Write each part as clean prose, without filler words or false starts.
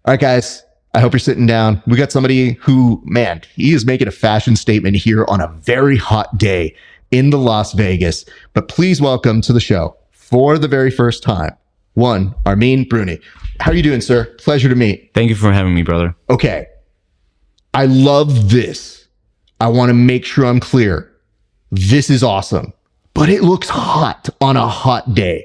All right, guys. I hope you're sitting down. We got somebody who, man, he is making a fashion statement here on a very hot day in the Las Vegas. But please welcome to the show for the very first time, one, Armin Bruni. How are you doing, sir? Pleasure to meet. Thank you for having me, brother. Okay. I love this. I want to make sure I'm clear. This is awesome, but it looks hot on a hot day.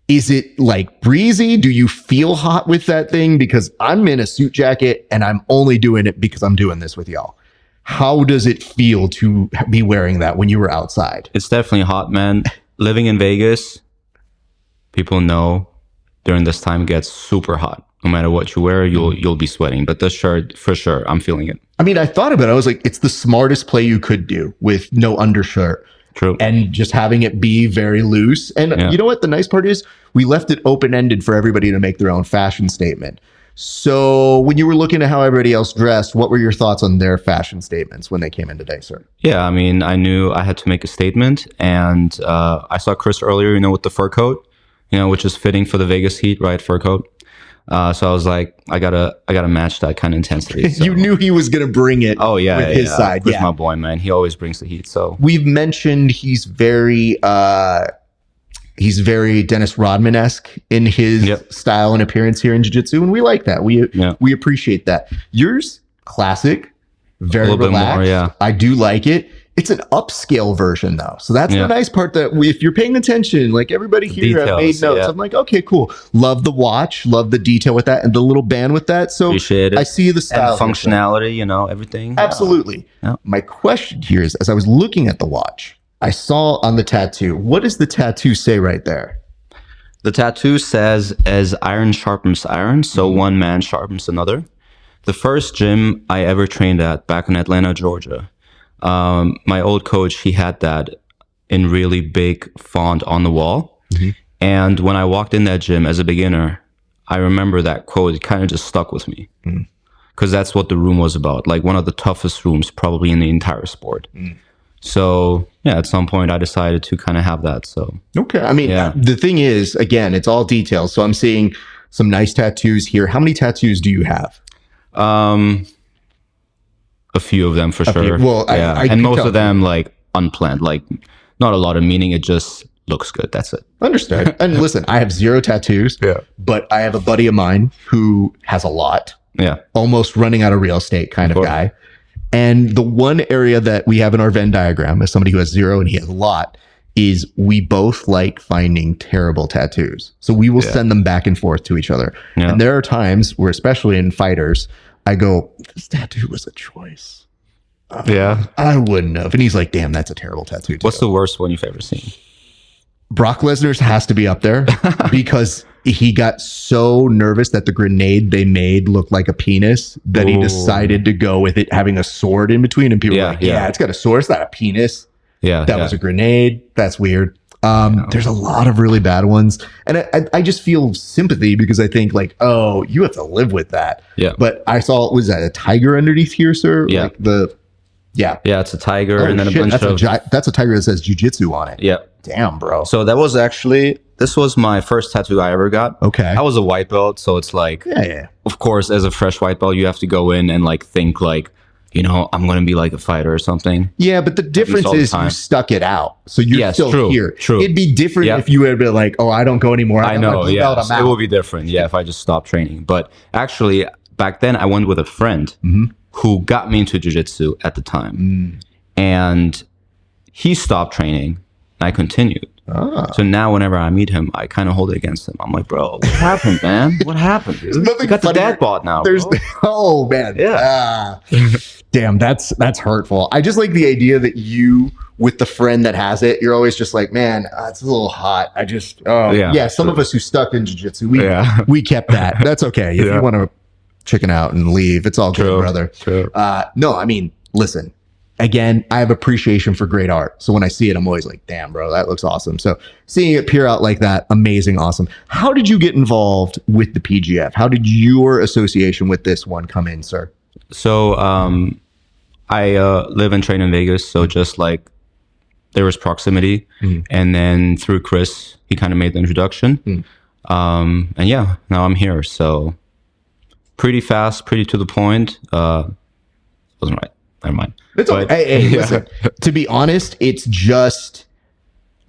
Is it like breezy? Do you feel hot with that thing? Because I'm in a suit jacket and I'm only doing it because I'm doing this with y'all. How does it feel to be wearing that when you were outside? It's definitely hot, man. Living in Vegas, people know during this time it gets super hot. No matter what you wear, you'll be sweating. But this shirt, for sure, I'm feeling it. I mean, I thought about it. I was like, it's the smartest play you could do with no undershirt. True. And just having it be very loose. And you know what? The nice part is we left it open-ended for everybody to make their own fashion statement. So when you were looking at how everybody else dressed, what were your thoughts on their fashion statements when they came in today, sir? Yeah, I mean, I knew I had to make a statement. And I saw Chris earlier, with the fur coat, which is fitting for the Vegas heat, right? Fur coat. So I was like, I gotta match that kind of intensity. So. You knew he was gonna bring it. Oh yeah, with his side. Chris, my boy, man. He always brings the heat. So we've mentioned he's very Dennis Rodman-esque in his style and appearance here in Jiu-Jitsu, and we like that. We appreciate that. Yours, classic, very relaxed. More, yeah. I do like it. It's an upscale version though. So that's the nice part, that if you're paying attention, like everybody here have made notes. I'm like, okay, cool. Love the watch, love the detail with that and the little band with that. So appreciate it. I see the style. And functionality, everything. Absolutely. Yeah. My question here is, as I was looking at the watch, I saw on the tattoo, what does the tattoo say right there? The tattoo says, as iron sharpens iron, so one man sharpens another. The first gym I ever trained at back in Atlanta, Georgia, my old coach, he had that in really big font on the wall. And when I walked in that gym as a beginner, I remember that quote. It kind of just stuck with me because that's what the room was about. Like one of the toughest rooms probably in the entire sport. So yeah, at some point I decided to kind of have that. So okay. I mean, the thing is, again, it's all details. So I'm seeing some nice tattoos here. How many tattoos do you have? A few of them for sure. Well, I and most of them like unplanned, like not a lot of meaning. It just looks good. That's it. Understood. And listen, I have 0 tattoos, but I have a buddy of mine who has a lot. Yeah. Almost running out of real estate kind of guy. And the one area that we have in our Venn diagram as somebody who has 0 and he has a lot is we both like finding terrible tattoos. So we will send them back and forth to each other. Yeah. And there are times where, especially in fighters, I go, this tattoo was a choice. I wouldn't have. And he's like, damn, that's a terrible tattoo too. What's the worst one you've ever seen? Brock Lesnar's has to be up there because he got so nervous that the grenade they made looked like a penis that he decided to go with it having a sword in between. And people were like, it's got a sword. It's not a penis. Yeah. That was a grenade. That's weird. There's a lot of really bad ones. And I just feel sympathy because I think like, oh, you have to live with that. Yeah. But I saw, was that a tiger underneath here, sir? Yeah. Like it's a tiger and then a bunch of... That's a tiger that says Jiu Jitsu on it. Yeah. Damn, bro. So that was actually, this was my first tattoo I ever got. Okay. I was a white belt. So it's like, of course, as a fresh white belt, you have to go in and like think like, I'm going to be like a fighter or something. Yeah, but the difference is you stuck it out. So you're still here. True. It'd be different if you had been like, oh, I don't go anymore. I know, it will be different. Yeah, if I just stopped training. But actually, back then, I went with a friend who got me into jiu-jitsu at the time. And he stopped training, and I continued. So now whenever I meet him, I kind of hold it against him. I'm like, bro, what happened, man? What happened? Dude? You got the dad bod now. Oh, man. Yeah. Damn, that's hurtful. I just like the idea that you, with the friend that has it, you're always just like, man, it's a little hot. Some of us who stuck in jiu-jitsu, we kept that. That's okay. If you want to chicken out and leave, it's all good, brother. True. No, I mean, listen. Again, I have appreciation for great art. So when I see it, I'm always like, damn, bro, that looks awesome. So seeing it peer out like that, amazing, awesome. How did you get involved with the PGF? How did your association with this one come in, sir? So I live and train in Vegas. So just like there was proximity. And then through Chris, he kind of made the introduction. And yeah, now I'm here. So pretty fast, pretty to the point. Wasn't right. Never mind. It's okay. Hey, listen, to be honest, it's just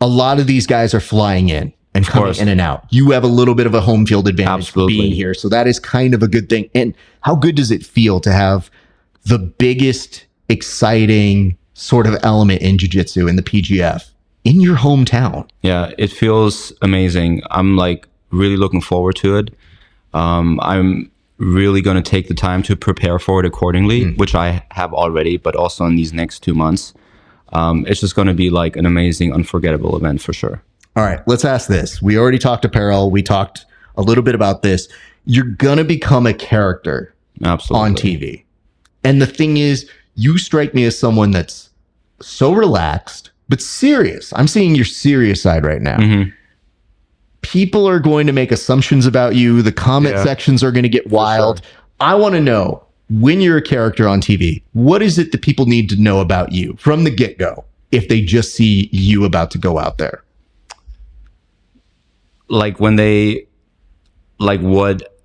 a lot of these guys are flying in and coming in and out. You have a little bit of a home field advantage for being here. So that is kind of a good thing. And how good does it feel to have the biggest, exciting sort of element in jiu-jitsu in the PGF in your hometown? Yeah, it feels amazing. I'm like really looking forward to it. I'm really going to take the time to prepare for it accordingly, which I have already, but also in these next 2 months. It's just going to be like an amazing, unforgettable event for sure. All right, let's ask this. We already talked apparel. We talked a little bit about this. You're going to become a character on TV. And the thing is, you strike me as someone that's so relaxed, but serious. I'm seeing your serious side right now. People are going to make assumptions about you. The comment sections are going to get wild. I want to know, when you're a character on TV, what is it that people need to know about you from the get-go if they just see you about to go out there? Like when they, like what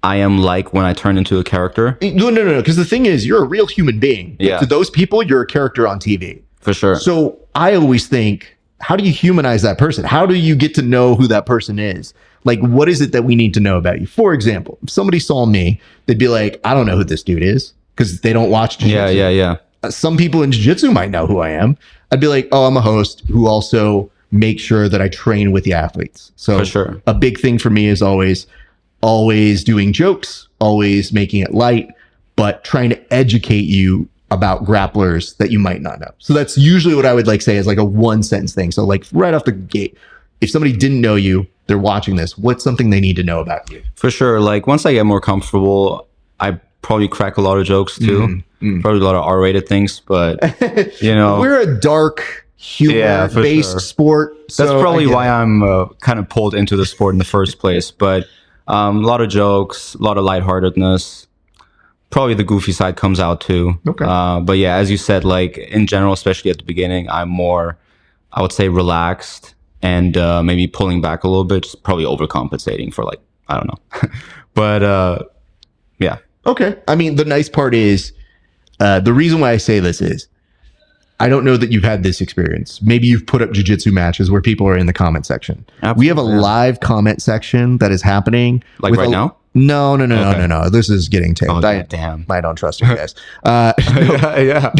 I am like when I turn into a character? No. Because the thing is, you're a real human being. Yeah. To those people, you're a character on TV. For sure. So I always think, how do you humanize that person? How do you get to know who that person is? Like, what is it that we need to know about you? For example, if somebody saw me, they'd be like, I don't know who this dude is, because they don't watch jiu-jitsu. Yeah. Some people in jiu-jitsu might know who I am. I'd be like, oh, I'm a host who also makes sure that I train with the athletes. So for sure. A big thing for me is always doing jokes, always making it light, but trying to educate you about grapplers that you might not know. So that's usually what I would like say is like a one sentence thing. So like right off the gate, if somebody didn't know you, they're watching this, what's something they need to know about you? For sure. Like once I get more comfortable, I probably crack a lot of jokes too. Probably a lot of R-rated things, but you know, we're a dark humor-based sport. That's probably why I'm kind of pulled into the sport in the first place. But a lot of jokes, a lot of lightheartedness. Probably the goofy side comes out too. Okay. But yeah, as you said, like in general, especially at the beginning, I'm more, I would say, relaxed and maybe pulling back a little bit, just probably overcompensating for like, I don't know. But yeah. Okay. I mean, the nice part is, the reason why I say this is, I don't know that you've had this experience. Maybe you've put up jiu-jitsu matches where people are in the comment section. Absolutely, we have a live comment section that is happening. Like right now? No. This is getting taped. Damn. I don't trust you guys. Yeah.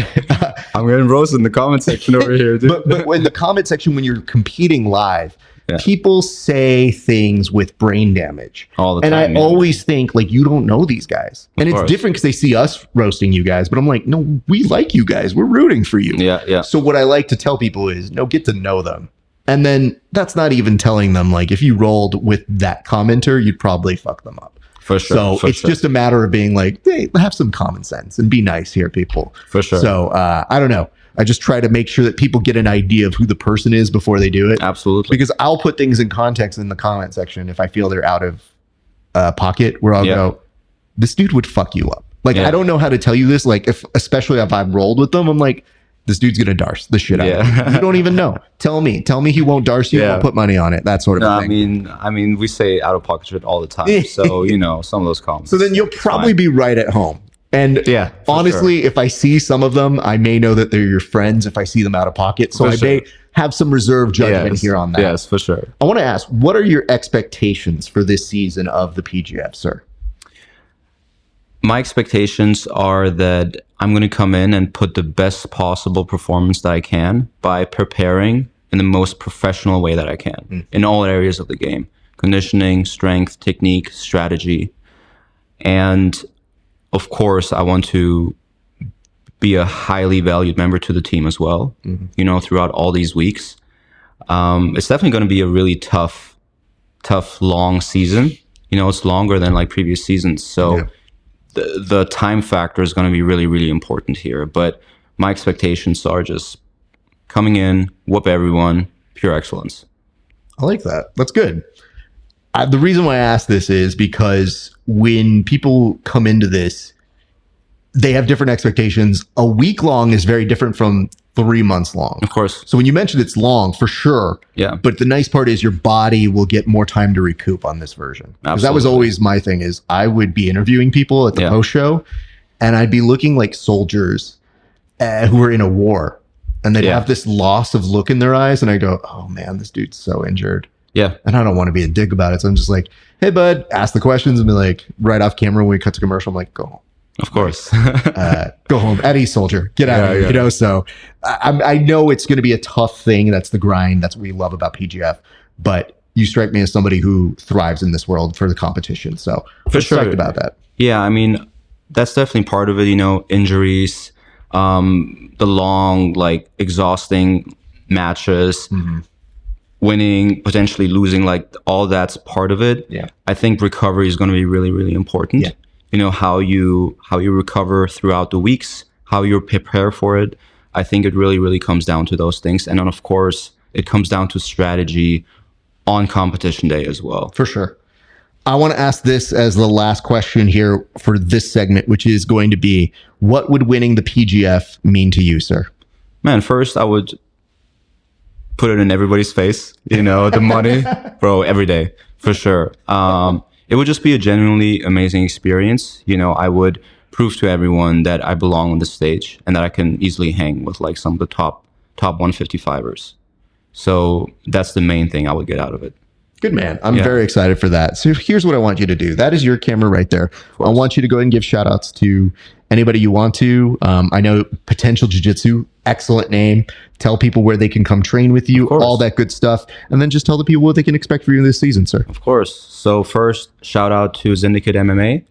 I'm getting roasted in the comment section over here, dude. But in the comment section, when you're competing live, people say things with brain damage. All the time. And I always think, like, you don't know these guys. And it's different because they see us roasting you guys. But I'm like, no, we like you guys. We're rooting for you. Yeah. So what I like to tell people is, no, get to know them. And then that's not even telling them, like, if you rolled with that commenter, you'd probably fuck them up. For sure. So it's just a matter of being like, hey, have some common sense and be nice here, people. For sure. So I don't know. I just try to make sure that people get an idea of who the person is before they do it. Absolutely. Because I'll put things in context in the comment section if I feel they're out of pocket, where I'll go, this dude would fuck you up. Like, I don't know how to tell you this. Like, especially if I've rolled with them, I'm like, this dude's going to darce the shit out of you. You don't even know. Tell me he won't darce you. I'll put money on it. That sort of thing. I mean, we say out of pocket shit all the time. So, you know, some of those comments. So then you'll probably be right at home. And honestly, if I see some of them, I may know that they're your friends if I see them out of pocket. So I may have some reserve judgment here on that. Yes, for sure. I want to ask, what are your expectations for this season of the PGF, sir? My expectations are that I'm going to come in and put the best possible performance that I can by preparing in the most professional way that I can in all areas of the game. Conditioning, strength, technique, strategy. And of course, I want to be a highly valued member to the team as well, you know, throughout all these weeks. It's definitely going to be a really tough, long season. You know, it's longer than like previous seasons. So the time factor is going to be really, really important here. But my expectations are just coming in, whoop everyone, pure excellence. I like that. That's good. The reason why I ask this is because when people come into this, they have different expectations. A week long is very different from 3 months long. Of course. So when you mentioned it's long, for sure. Yeah. But the nice part is your body will get more time to recoup on this version. Because that was always my thing is I would be interviewing people at the post show and I'd be looking like soldiers who were in a war. And they'd have this loss of look in their eyes. And I go, oh man, this dude's so injured. Yeah. And I don't want to be a dick about it. So I'm just like, hey, bud, ask the questions and be like, right off camera when we cut to commercial, I'm like, go home. Of course. Go home. At ease, soldier. Get out of here. You know, so I know it's going to be a tough thing. That's the grind. That's what we love about PGF. But you strike me as somebody who thrives in this world for the competition. So I'm psyched about that. Yeah, I mean, that's definitely part of it, you know, injuries, the long, like, exhausting matches, winning, potentially losing, like, all that's part of it. Yeah. I think recovery is going to be really, really important. Yeah. You know, how you recover throughout the weeks, how you prepare for it. I think it really, really comes down to those things. And then, of course, it comes down to strategy on competition day as well. For sure. I want to ask this as the last question here for this segment, which is going to be, what would winning the PGF mean to you, sir? Man, first, I would put it in everybody's face, you know, the money, bro, every day, for sure. It would just be a genuinely amazing experience. You know, I would prove to everyone that I belong on the stage and that I can easily hang with like some of the top 155ers. So that's the main thing I would get out of it. Good man. I'm very excited for that. So here's what I want you to do. That is your camera right there. I want you to go ahead and give shout outs to anybody you want to. I know Potential Jiu Jitsu, excellent name. Tell people where they can come train with you, all that good stuff. And then just tell the people what they can expect from you this season, sir. Of course. So first, shout out to Syndicate MMA,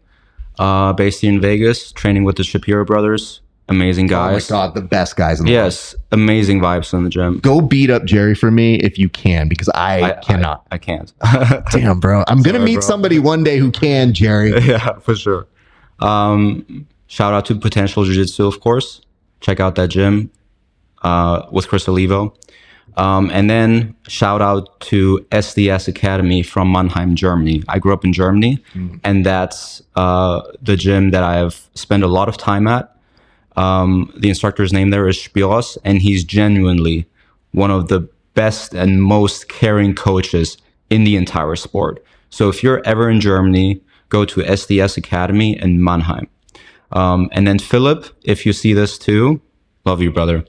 based here in Vegas, training with the Shapiro brothers. Amazing guys. Oh my God, the best guys in the world. Yes, amazing vibes in the gym. Go beat up Jerry for me if you can, because I cannot. I can't. Damn, bro. I'm going to meet somebody one day who can, Jerry. Yeah, for sure. Shout out to Potential Jiu Jitsu, of course. Check out that gym with Chris Olivo. And then shout out to SDS Academy from Mannheim, Germany. I grew up in Germany, and that's the gym that I have spent a lot of time at. The instructor's name there is Spiros, and he's genuinely one of the best and most caring coaches in the entire sport. So if you're ever in Germany, go to SDS Academy in Mannheim. And then Philip, if you see this too, love you, brother.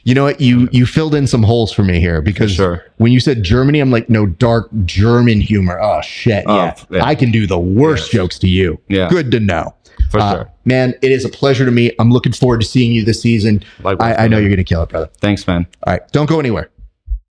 You know what? You filled in some holes for me here, because when you said Germany, I'm like, no, dark German humor. Oh, shit. Yeah. I can do the worst jokes to you. Yeah. Good to know. For sure. Man, it is a pleasure to meet. I'm looking forward to seeing you this season. I know you're going to kill it, brother. Thanks, man. All right. Don't go anywhere.